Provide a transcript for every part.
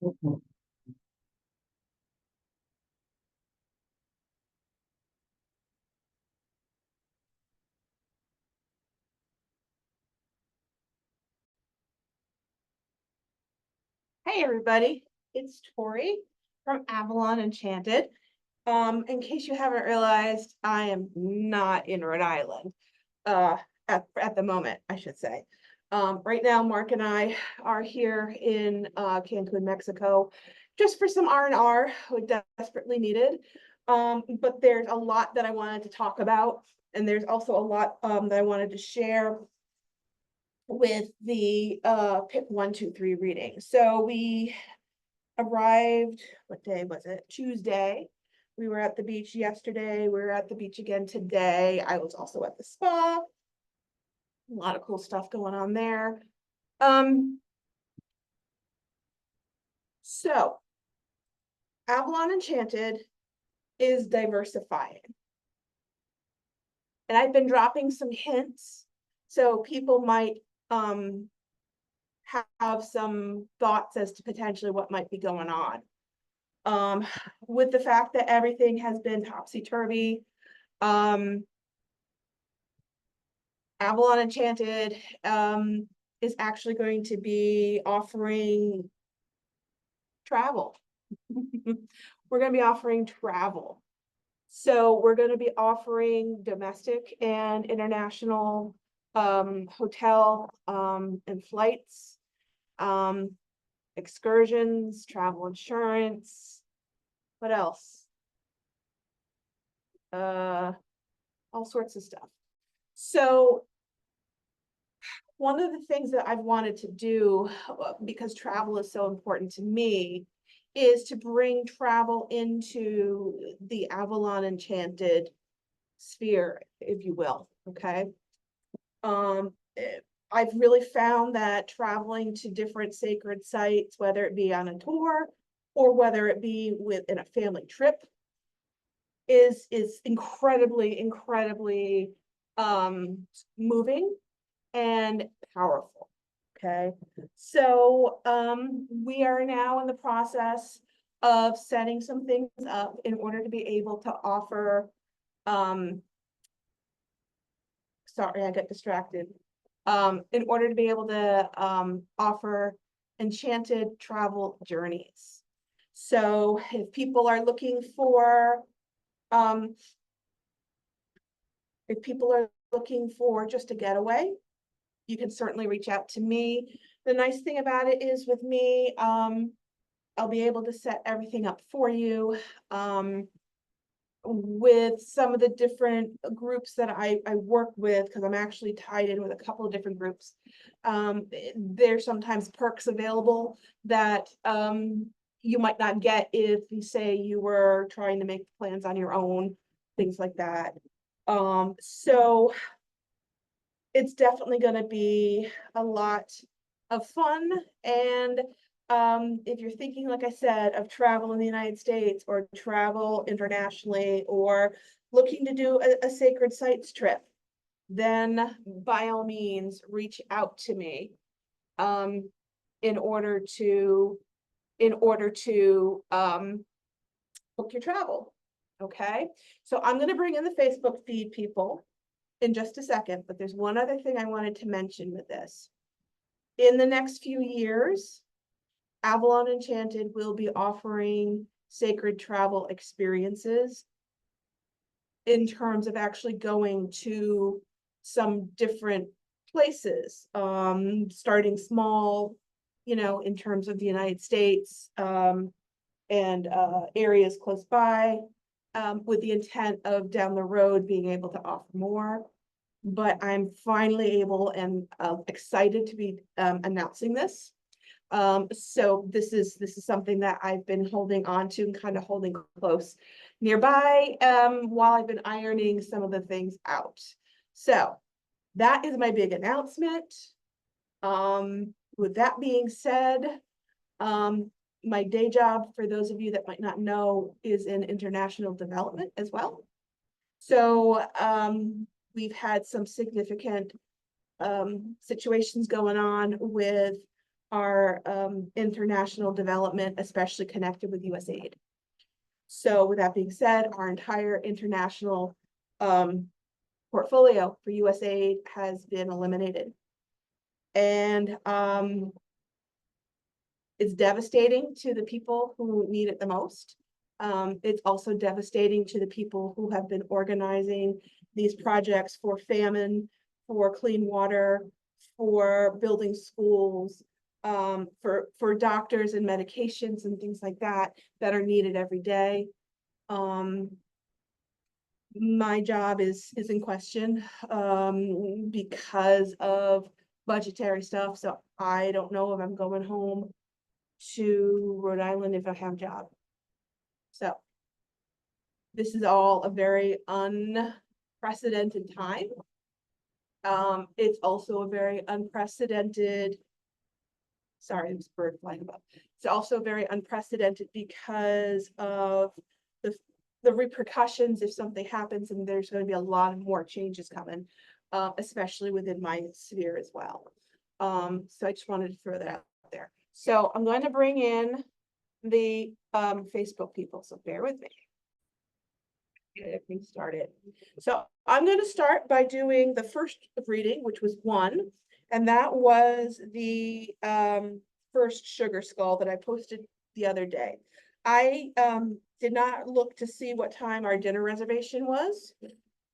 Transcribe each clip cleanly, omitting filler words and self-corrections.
Hey everybody, it's Tori from Avalon Enchanted. In case you haven't realized, I am not in Rhode Island, uh, at the moment, I should say. Right now, Mark and I are here in Cancun, Mexico, just for some R&R we desperately needed. But there's a lot that I wanted to talk about, and there's also a lot that I wanted to share with the pick 1, 2, 3 reading. So we arrived, what day was it? Tuesday. We were at the beach yesterday. We were at the beach again today. I was also at the spa. A lot of cool stuff going on there. So Avalon Enchanted is diversifying. And I've been dropping some hints so people might have some thoughts as to potentially what might be going on. With the fact that everything has been topsy-turvy, Avalon Enchanted is actually going to be offering travel. We're going to be offering travel. So we're going to be offering domestic and international hotel and flights, excursions, travel insurance. What else? All sorts of stuff. So one of the things that I've wanted to do, because travel is so important to me, is to bring travel into the Avalon Enchanted sphere, if you will. Okay. I've really found that traveling to different sacred sites, whether it be on a tour or whether it be within a family trip, is incredibly moving and powerful. Okay, so we are now in the process of setting some things up in order to be able to offer sorry, I got distracted. In order to be able to offer enchanted travel journeys. So if people are looking for just a getaway, you can certainly reach out to me. The nice thing about it is with me, I'll be able to set everything up for you. With some of the different groups that I work with, because I'm actually tied in with a couple of different groups. There's sometimes perks available that you might not get if you say you were trying to make plans on your own, things like that. So it's definitely going to be a lot of fun. And if you're thinking, like I said, of travel in the United States or travel internationally or looking to do a sacred sites trip, then by all means reach out to me in order to book your travel. Okay, so I'm going to bring in the Facebook feed, people, in just a second, but there's one other thing I wanted to mention with this. In the next few years, Avalon Enchanted will be offering sacred travel experiences in terms of actually going to some different places, starting small, in terms of the United States, and areas close by, with the intent of down the road being able to offer more. But I'm finally able and excited to be announcing this. So this is something that I've been holding on to and kind of holding close nearby while I've been ironing some of the things out. So that is my big announcement. With that being said, my day job, for those of you that might not know, is in international development as well. So we've had some significant situations going on with our international development, especially connected with USAID. So with that being said, our entire international portfolio for USAID has been eliminated. And it's devastating to the people who need it the most. It's also devastating to the people who have been organizing these projects for famine, for clean water, for building schools, for doctors and medications and things like that that are needed every day. My job is in question because of budgetary stuff. So I don't know if I'm going home to Rhode Island if I have a job. So this is all a very unprecedented time. It's also a very unprecedented, sorry, there's a bird flying above. It's also very unprecedented because of the repercussions if something happens, and there's going to be a lot of more changes coming, especially within my sphere as well. So I just wanted to throw that out there. So I'm going to bring in the Facebook people, so bear with me. Get me started. So I'm going to start by doing the first reading, which was 1, and that was the first sugar skull that I posted the other day. I did not look to see what time our dinner reservation was,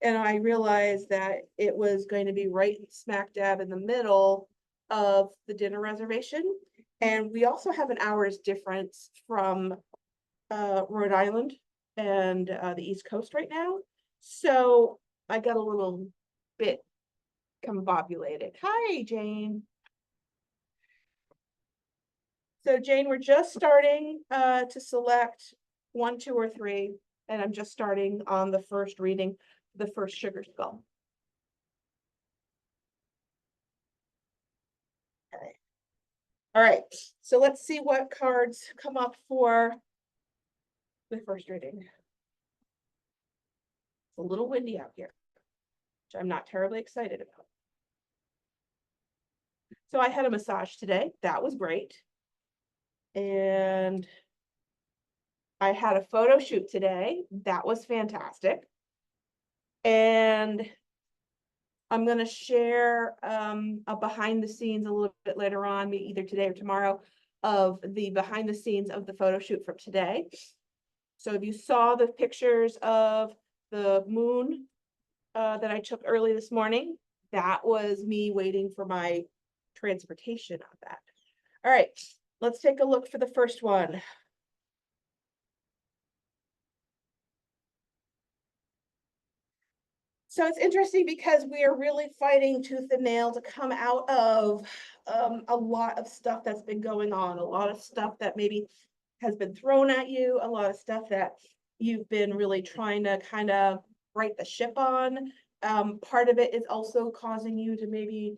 and I realized that it was going to be right smack dab in the middle of the dinner reservation. And we also have an hour's difference from Rhode Island and the East Coast right now. So I got a little bit combobulated. Hi, Jane. So Jane, we're just starting to select 1, 2, or 3, and I'm just starting on the first reading, the first sugar skull. Okay. All right, so let's see what cards come up for the first reading. It's a little windy out here, which I'm not terribly excited about. So I had a massage today. That was great. And I had a photo shoot today. That was fantastic. And I'm going to share a behind the scenes a little bit later on, either today or tomorrow, of the behind the scenes of the photo shoot from today. So if you saw the pictures of the moon that I took early this morning, that was me waiting for my transportation on that. All right, let's take a look for the first one. So it's interesting because we are really fighting tooth and nail to come out of a lot of stuff that's been going on, a lot of stuff that maybe has been thrown at you, a lot of stuff that you've been really trying to kind of right the ship on. Part of it is also causing you to maybe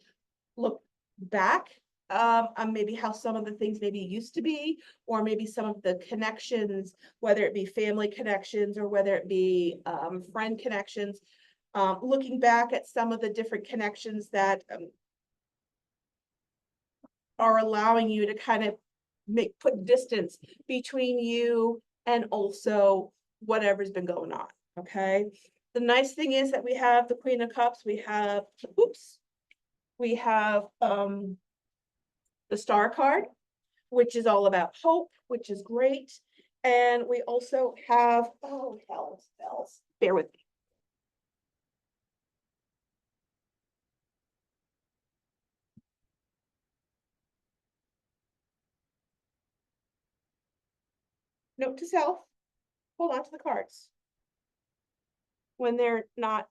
look back on maybe how some of the things maybe used to be, or maybe some of the connections, whether it be family connections or whether it be friend connections. Looking back at some of the different connections that are allowing you to kind of put distance between you and also whatever's been going on. Okay. The nice thing is that we have the Queen of Cups. We have, we have the Star card, which is all about hope, which is great. And we also have, oh, bells, bear with me. Note to self, hold on to the cards when they're not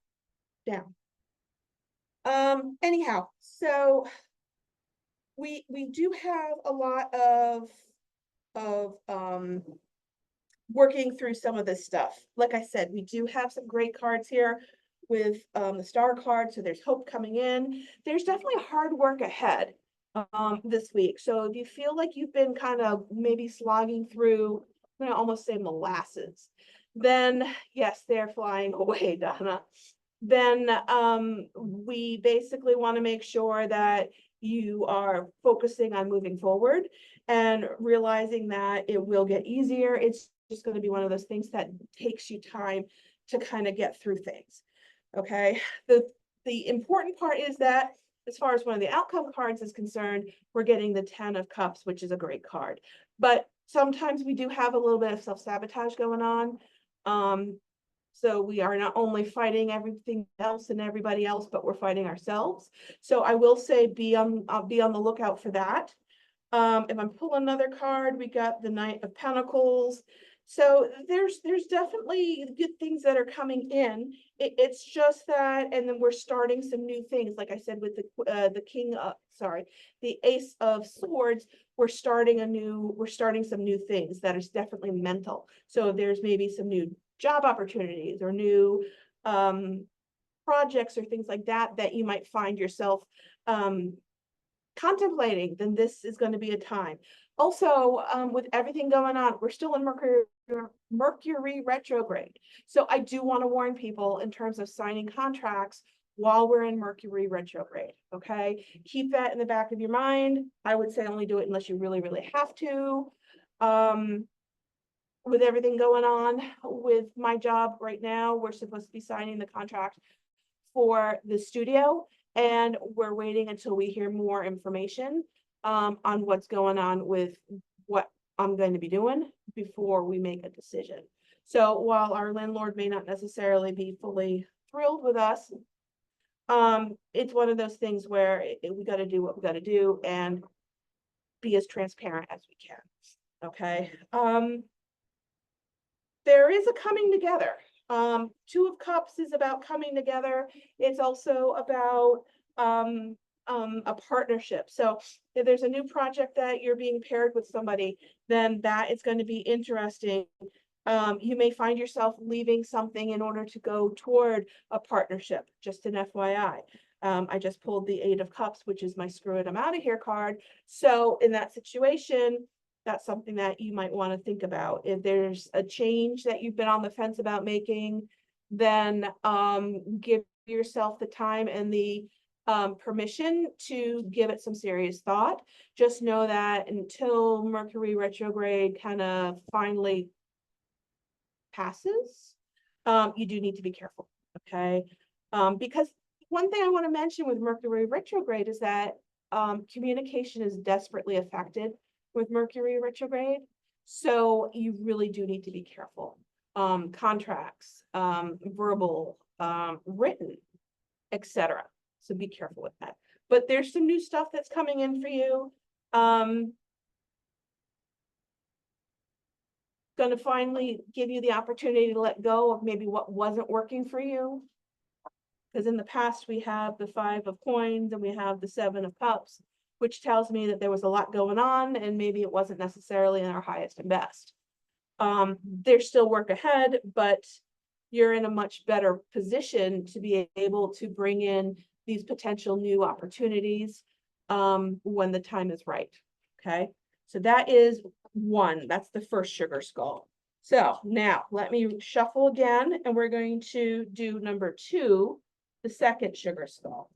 down. Anyhow, so we do have a lot of working through some of this stuff. Like I said, we do have some great cards here with the Star card, so there's hope coming in. There's definitely hard work ahead this week. So if you feel like you've been kind of maybe slogging through, I'm gonna almost say molasses, then yes, they're flying away, Donna. Then we basically want to make sure that you are focusing on moving forward and realizing that it will get easier. It's just going to be one of those things that takes you time to kind of get through things. Okay. The important part is that as far as one of the outcome cards is concerned, we're getting the 10 of Cups, which is a great card. But sometimes we do have a little bit of self-sabotage going on. So we are not only fighting everything else and everybody else, but we're fighting ourselves. So I will say I'll be on the lookout for that. If I'm pulling another card, we got the Knight of Pentacles. So there's definitely good things that are coming in. It's just that, and then we're starting some new things. Like I said, with the Ace of Swords, we're starting some new things that is definitely mental. So there's maybe some new job opportunities or new projects or things like that that you might find yourself contemplating. Then this is going to be a time. Also, with everything going on, we're still in Mercury retrograde. So I do want to warn people in terms of signing contracts while we're in Mercury retrograde. Okay, keep that in the back of your mind. I would say only do it unless you really, really have to. With everything going on with my job right now, we're supposed to be signing the contract for the studio, and we're waiting until we hear more information on what's going on with what I'm going to be doing before we make a decision. So while our landlord may not necessarily be fully thrilled with us, it's one of those things where we got to do what we got to do and be as transparent as we can. Okay. There is a coming together. Two of Cups is about coming together. It's also about a partnership. So if there's a new project that you're being paired with somebody, then that is going to be interesting. You may find yourself leaving something in order to go toward a partnership, just an FYI. I just pulled the 8 of Cups, which is my screw it, I'm out of here card. So in that situation, that's something that you might want to think about. If there's a change that you've been on the fence about making, then give yourself the time and the permission to give it some serious thought. Just know that until Mercury retrograde kind of finally passes, you do need to be careful, okay? Because one thing I want to mention with Mercury retrograde is that communication is desperately affected with Mercury retrograde. So you really do need to be careful. Contracts, verbal, written, etc. So be careful with that. But there's some new stuff that's coming in for you. Going to finally give you the opportunity to let go of maybe what wasn't working for you. Because in the past, we have the 5 of Coins and we have the 7 of Cups, which tells me that there was a lot going on and maybe it wasn't necessarily in our highest and best. There's still work ahead, but you're in a much better position to be able to bring in these potential new opportunities when the time is right. Okay, so that is one. That's the first sugar skull. So now let me shuffle again, and we're going to do number 2, the second sugar skull.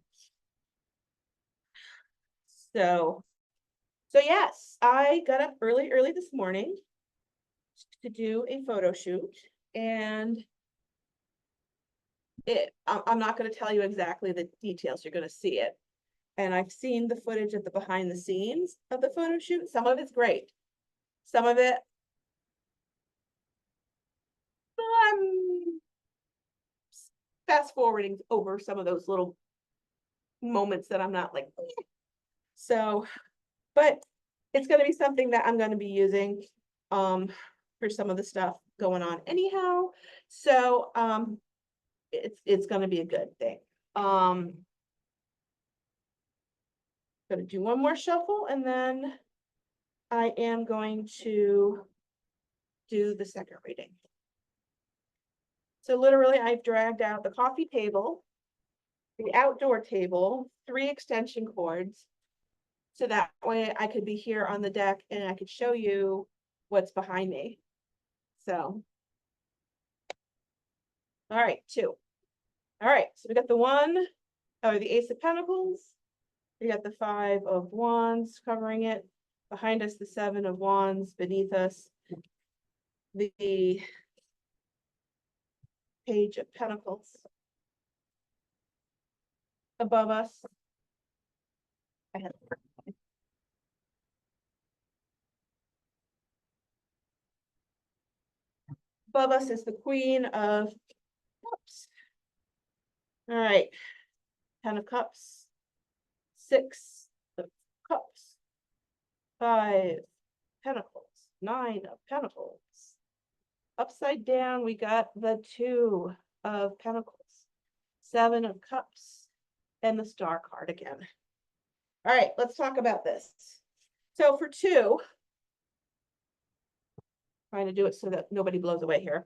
So yes, I got up early this morning to do a photo shoot, and I'm not going to tell you exactly the details. You're going to see it. And I've seen the footage of the behind the scenes of the photo shoot. Some of it's great. Some of it, I'm fast forwarding over some of those little moments that I'm not like, eh. So, but it's going to be something that I'm going to be using for some of the stuff going on anyhow. So it's going to be a good thing. Going to do one more shuffle, and then I am going to do the second reading. So literally, I've dragged out the coffee table, the outdoor table, 3 extension cords, so that way I could be here on the deck and I could show you what's behind me. So, all right, 2. All right, so we got the 1, or the Ace of Pentacles, We got the 5 of Wands covering it. Behind us, the 7 of Wands. Beneath us, the Page of Pentacles. Above us, above us is the Queen of Cups. All right, 10 of Cups, 6 of Cups, 5 Pentacles, 9 of Pentacles. Upside down, we got the 2 of Pentacles, 7 of Cups, and the Star card again. All right, let's talk about this. So for 2, trying to do it so that nobody blows away here.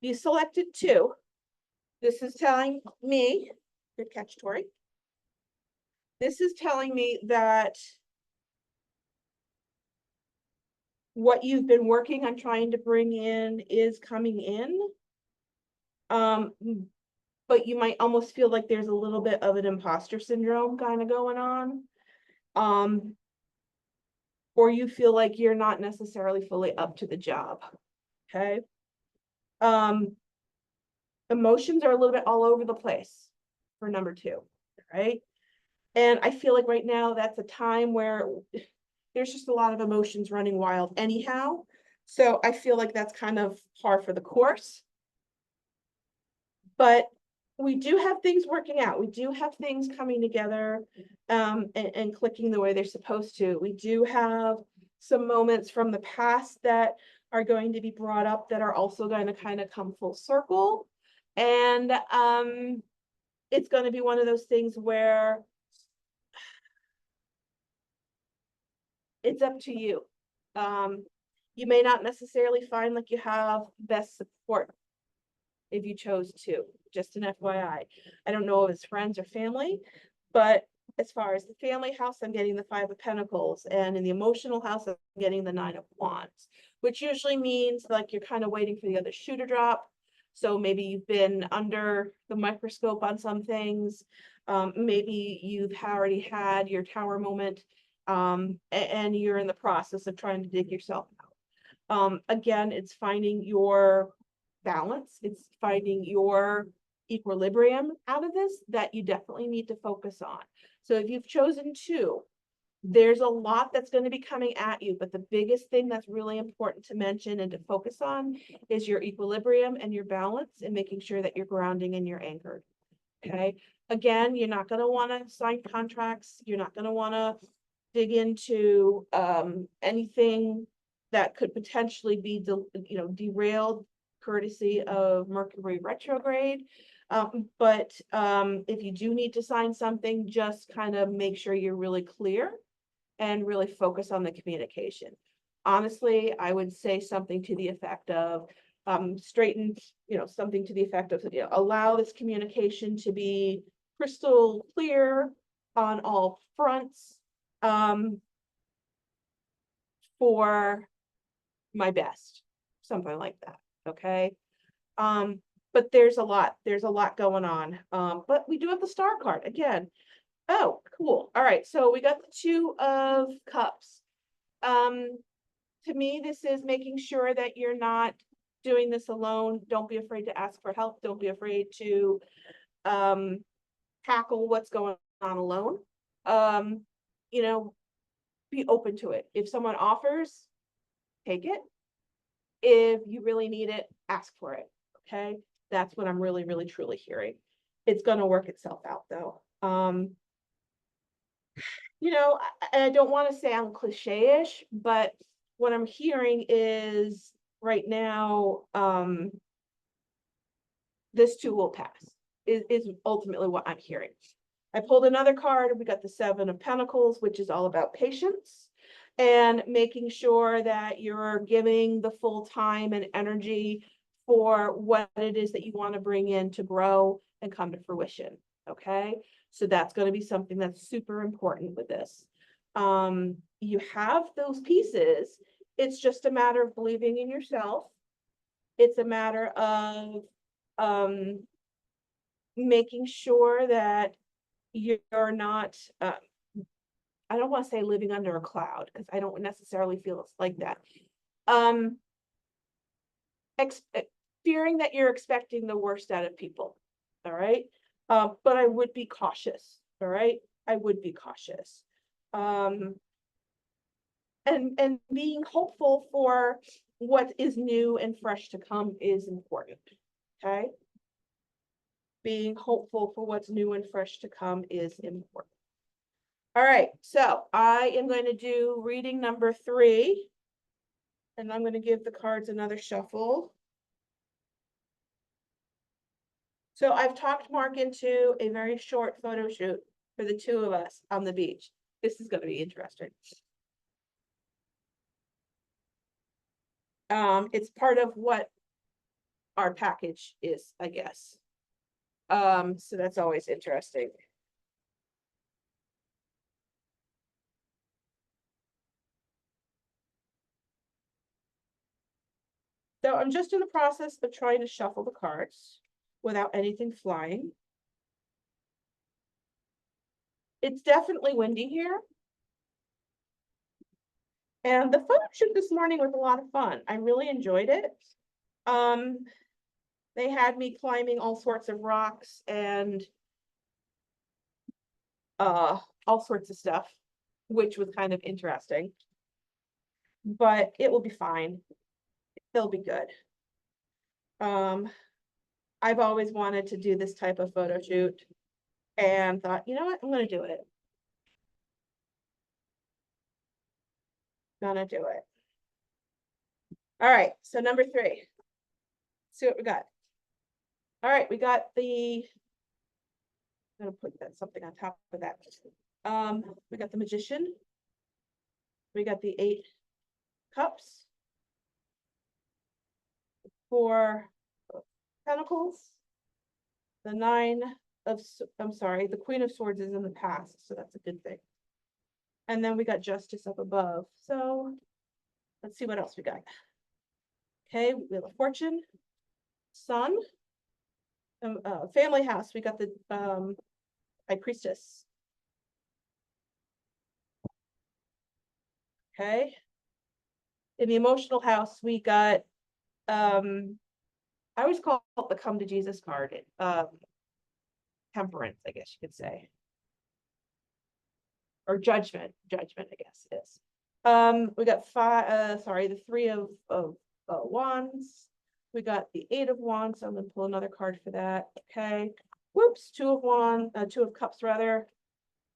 You selected 2. This is telling me, good catch, Tori. This is telling me that what you've been working on trying to bring in is coming in. But you might almost feel like there's a little bit of an imposter syndrome kind of going on. Or you feel like you're not necessarily fully up to the job. Okay. Emotions are a little bit all over the place for number 2, right? And I feel like right now that's a time where there's just a lot of emotions running wild anyhow. So I feel like that's kind of par for the course. But we do have things working out. We do have things coming together and clicking the way they're supposed to. We do have some moments from the past that are going to be brought up that are also going to kind of come full circle. And it's going to be one of those things where it's up to you. You may not necessarily find like you have best support if you chose to, just an FYI. I don't know if it's friends or family, but as far as the family house, I'm getting the 5 of Pentacles, and in the emotional house, I'm getting the 9 of Wands, which usually means like you're kind of waiting for the other shoe to drop. So maybe you've been under the microscope on some things. Maybe you've already had your tower moment, and you're in the process of trying to dig yourself out. Again, it's finding your balance. It's finding your equilibrium out of this that you definitely need to focus on. So if you've chosen 2, there's a lot that's going to be coming at you, but the biggest thing that's really important to mention and to focus on is your equilibrium and your balance, and making sure that you're grounding and you're anchored. Okay. Again, you're not going to want to sign contracts. You're not going to want to dig into anything that could potentially be derailed courtesy of Mercury retrograde. But if you do need to sign something, just kind of make sure you're really clear and really focus on the communication. Honestly, I would say something to the effect of something to the effect of, allow this communication to be crystal clear on all fronts, for my best, something like that. Okay. But there's a lot going on. But we do have the Star card again. Oh, cool. All right. So we got the 2 of Cups. To me, this is making sure that you're not doing this alone. Don't be afraid to ask for help. Don't be afraid to tackle what's going on alone. Be open to it. If someone offers, take it. If you really need it, ask for it. Okay. That's what I'm really, really, truly hearing. It's going to work itself out though. I don't want to say I'm cliche-ish, but what I'm hearing is right now, this too will pass, is ultimately what I'm hearing. I pulled another card. We got the 7 of Pentacles, which is all about patience and making sure that you're giving the full time and energy for what it is that you want to bring in to grow and come to fruition. Okay. So that's going to be something that's super important with this. You have those pieces. It's just a matter of believing in yourself It's a matter of making sure that you're not, I don't want to say living under a cloud, because I don't necessarily feel it's like that. Fearing that you're expecting the worst out of people. All right. But I would be cautious. All right. I would be cautious. And being hopeful for what is new and fresh to come is important. Okay. Being hopeful for what's new and fresh to come is important. All right, so I am going to do reading number 3, and I'm going to give the cards another shuffle. So I've talked Mark into a very short photo shoot for the 2 of us on the beach. This is going to be interesting. It's part of what our package is, I guess. So that's always interesting. So I'm just in the process of trying to shuffle the cards without anything flying. It's definitely windy here. And the photo shoot this morning was a lot of fun. I really enjoyed it. They had me climbing all sorts of rocks and all sorts of stuff, which was kind of interesting. But it will be fine. They'll be good. I've always wanted to do this type of photo shoot and thought, you know what, I'm gonna do it. Gonna do it. All right, so number 3. Let's see what we got. All right, we got the, I'm gonna put that something on top of that. We got the Magician. We got the 8 cups. 4 Pentacles. The 9 of, I'm sorry, the Queen of Swords is in the past, so that's a good thing. And then we got Justice up above. So let's see what else we got. Okay, Wheel of Fortune, Sun, Family House. We got the High Priestess. Okay. In the Emotional House, we got I always call it the Come to Jesus card. Temperance, I guess you could say. Or judgment, I guess is. We got 5, the 3 of wands. We got the 8 of wands. So I'm gonna pull another card for that. Okay. Whoops, 2 of wands, 2 of cups rather.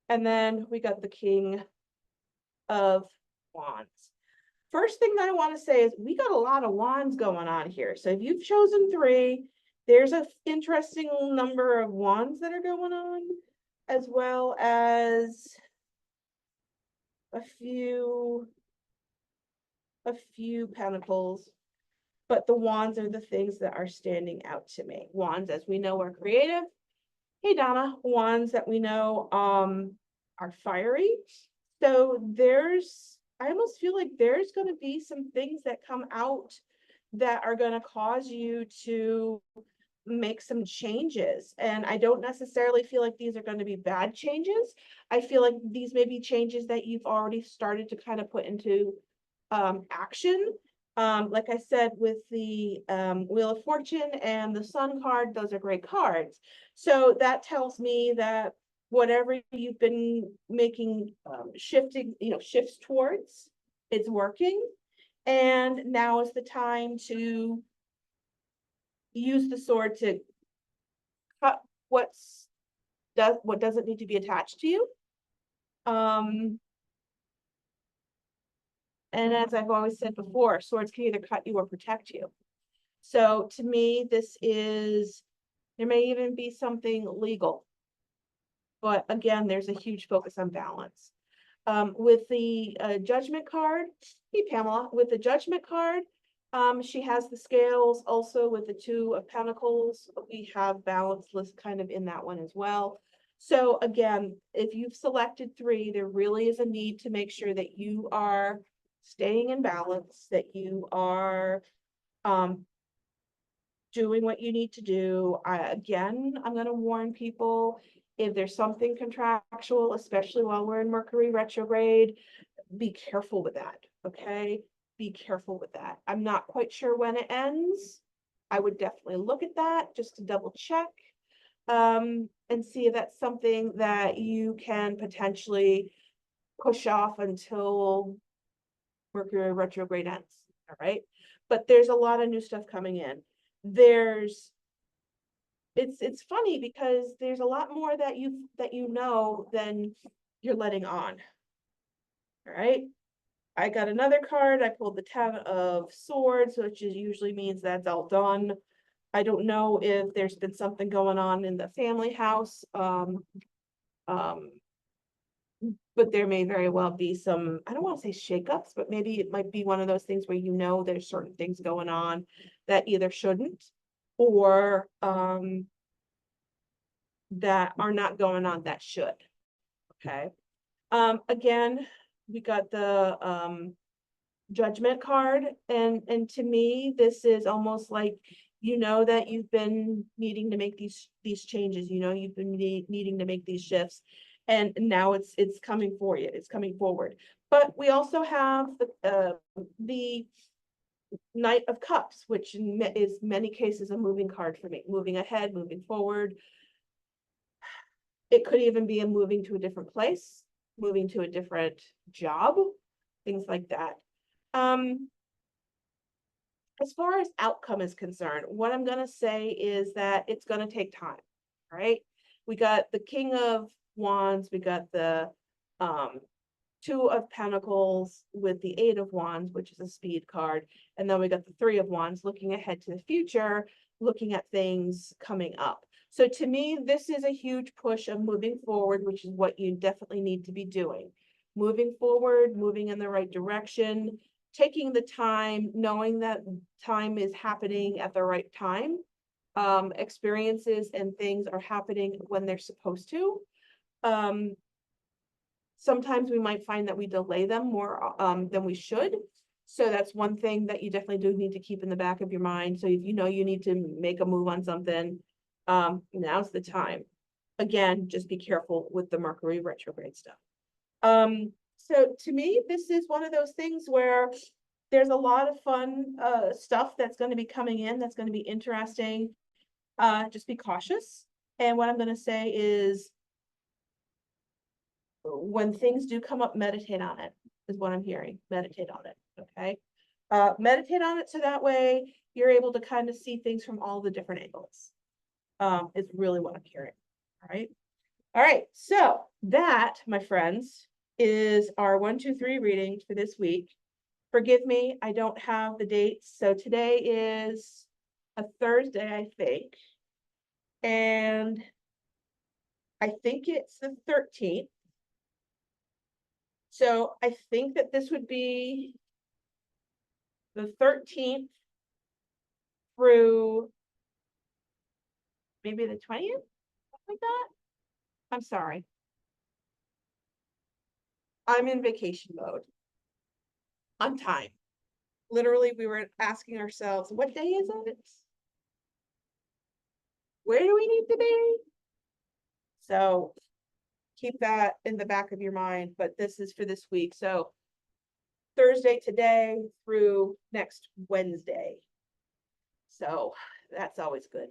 And then we got the King of Wands. First thing that I want to say is we got a lot of wands going on here. So if you've chosen 3, there's an interesting number of wands that are going on, as well as a few pentacles. But the wands are the things that are standing out to me. Wands, as we know, are creative. Hey, Donna. Wands that we know are fiery. So I almost feel like there's going to be some things that come out that are going to cause you to make some changes. And I don't necessarily feel like these are going to be bad changes. I feel like these may be changes that you've already started to kind of put into action. Like I said, with the Wheel of Fortune and the Sun card, those are great cards. So that tells me that whatever you've been making shifts towards, it's working. And now is the time to use the sword to cut what doesn't need to be attached to you. And as I've always said before, swords can either cut you or protect you. So to me, there may even be something legal. But again, there's a huge focus on balance. With the Judgment card, hey Pamela, with the Judgment card, she has the scales. Also with the 2 of Pentacles, we have balance list kind of in that one as well. So again, if you've selected 3, there really is a need to make sure that you are staying in balance, that you are doing what you need to do. Again, I'm going to warn people, if there's something contractual, especially while we're in Mercury retrograde, be careful with that, okay? Be careful with that. I'm not quite sure when it ends. I would definitely look at that just to double check, and see if that's something that you can potentially push off until Mercury retrograde ends, all right? But there's a lot of new stuff coming in. It's funny because there's a lot more that you know than you're letting on. All right. I got another card. I pulled the 10 of Swords, which usually means that's all done. I don't know if there's been something going on in the family house. But there may very well be some, I don't want to say shakeups, but maybe it might be one of those things where there's certain things going on that either shouldn't or that are not going on that should. Okay. Again, we got the Judgment card, and to me, this is almost like that you've been needing to make these changes. You've been needing to make these shifts, and now it's coming for you. It's coming forward. But we also have the Knight of Cups, which is many cases a moving card for me, moving ahead, moving forward. It could even be a moving to a different place, moving to a different job, things like that. As far as outcome is concerned, what I'm going to say is that it's going to take time, right? We got the King of Wands, we got the Two of Pentacles with the Eight of Wands, which is a speed card, and then we got the Three of Wands looking ahead to the future, looking at things coming up. So to me, this is a huge push of moving forward, which is what you definitely need to be doing. Moving forward, moving in the right direction, taking the time, knowing that time is happening at the right time. Experiences and things are happening when they're supposed to. Sometimes we might find that we delay them more than we should. So that's one thing that you definitely do need to keep in the back of your mind. So if you need to make a move on something, now's the time. Again, just be careful with the Mercury retrograde stuff. So to me, this is one of those things where there's a lot of fun stuff that's going to be coming in, that's going to be interesting. Just be cautious. And what I'm going to say is, when things do come up, meditate on it, is what I'm hearing. Meditate on it, okay? Meditate on it so that way you're able to kind of see things from all the different angles. Is really what I'm hearing, all right? All right, so that, my friends, is our 1, 2, 3 reading for this week. Forgive me, I don't have the dates. So today is a Thursday, I think. And I think it's the 13th. So I think that this would be the 13th through maybe the 20th, something like that. I'm sorry. I'm in vacation mode. On time. Literally, we were asking ourselves, what day is it? Where do we need to be? So keep that in the back of your mind, but this is for this week. So Thursday today through next Wednesday. So that's always good.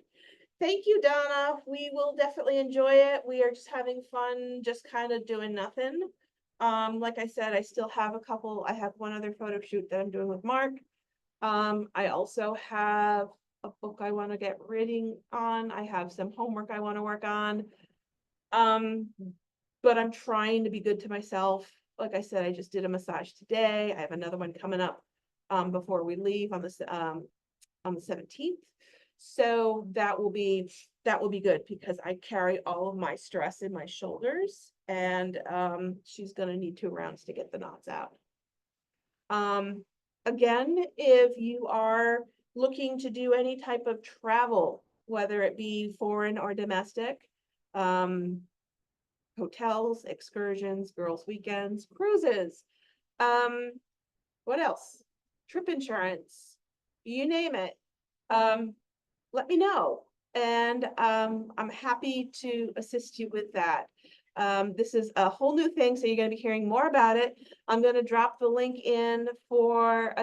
Thank you, Donna. We will definitely enjoy it. We are just having fun, just kind of doing nothing. Like I said, I have one other photo shoot that I'm doing with Mark. I also have a book I want to get reading on. I have some homework I want to work on. But I'm trying to be good to myself. Like I said, I just did a massage today. I have another one coming up before we leave on the 17th. So that will be good because I carry all of my stress in my shoulders, and she's gonna need 2 rounds to get the knots out. Again, if you are looking to do any type of travel, whether it be foreign or domestic, hotels, excursions, girls' weekends, cruises, what else? Trip insurance, you name it. let me know. And I'm happy to assist you with that. This is a whole new thing, so you're going to be hearing more about it. I'm going to drop the link in for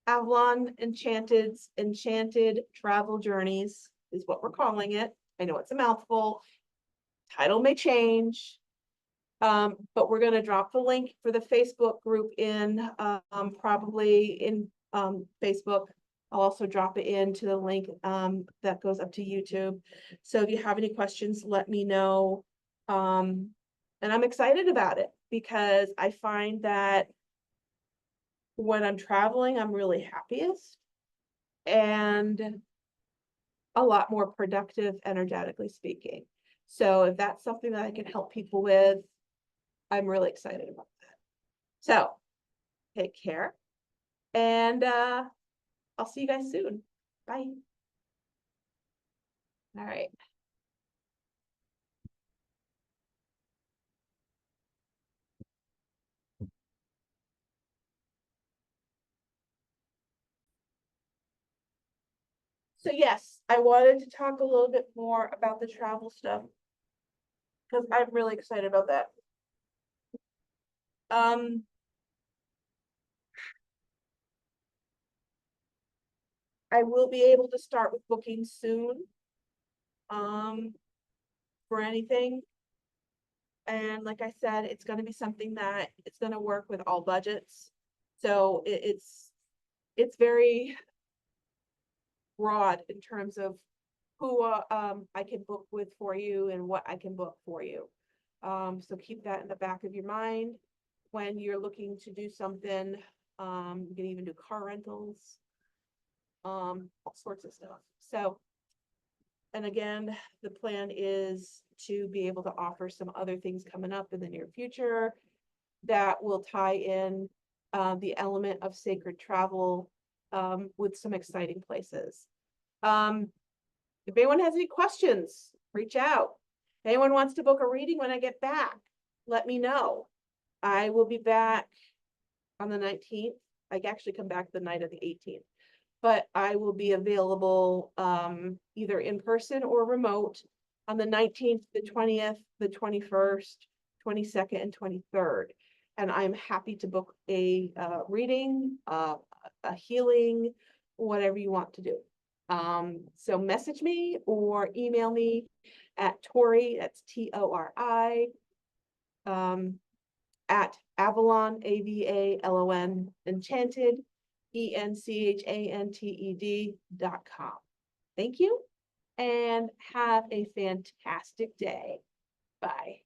Avalon Enchanted Travel Journeys is what we're calling it. I know it's a mouthful. Title may change. But we're going to drop the link for the Facebook group in probably in Facebook. I'll also drop it into the link that goes up to YouTube. So if you have any questions, let me know. And I'm excited about it because I find that when I'm traveling, I'm really happiest and a lot more productive, energetically speaking. So if that's something that I can help people with, I'm really excited about that. So take care and I'll see you guys soon. Bye. All right. So yes, I wanted to talk a little bit more about the travel stuff because I'm really excited about that. Um, I will be able to start with booking soon. For anything. And like I said, it's going to be something that it's going to work with all budgets. So it's very broad in terms of who I can book with for you and what I can book for you. So keep that in the back of your mind when you're looking to do something. You can even do car rentals, all sorts of stuff. So, and again, the plan is to be able to offer some other things coming up in the near future that will tie in the element of sacred travel with some exciting places. If anyone has any questions, reach out. If anyone wants to book a reading when I get back, let me know. I will be back on the 19th. I actually come back the night of the 18th, but I will be available either in person or remote on the 19th, the 20th, the 21st, 22nd, and 23rd. And I'm happy to book a reading, a healing, whatever you want to do. So message me or email me at Tori, that's Tori, at Avalon, Avalon Enchanted, ENCHANTED.com. Thank you and have a fantastic day. Bye.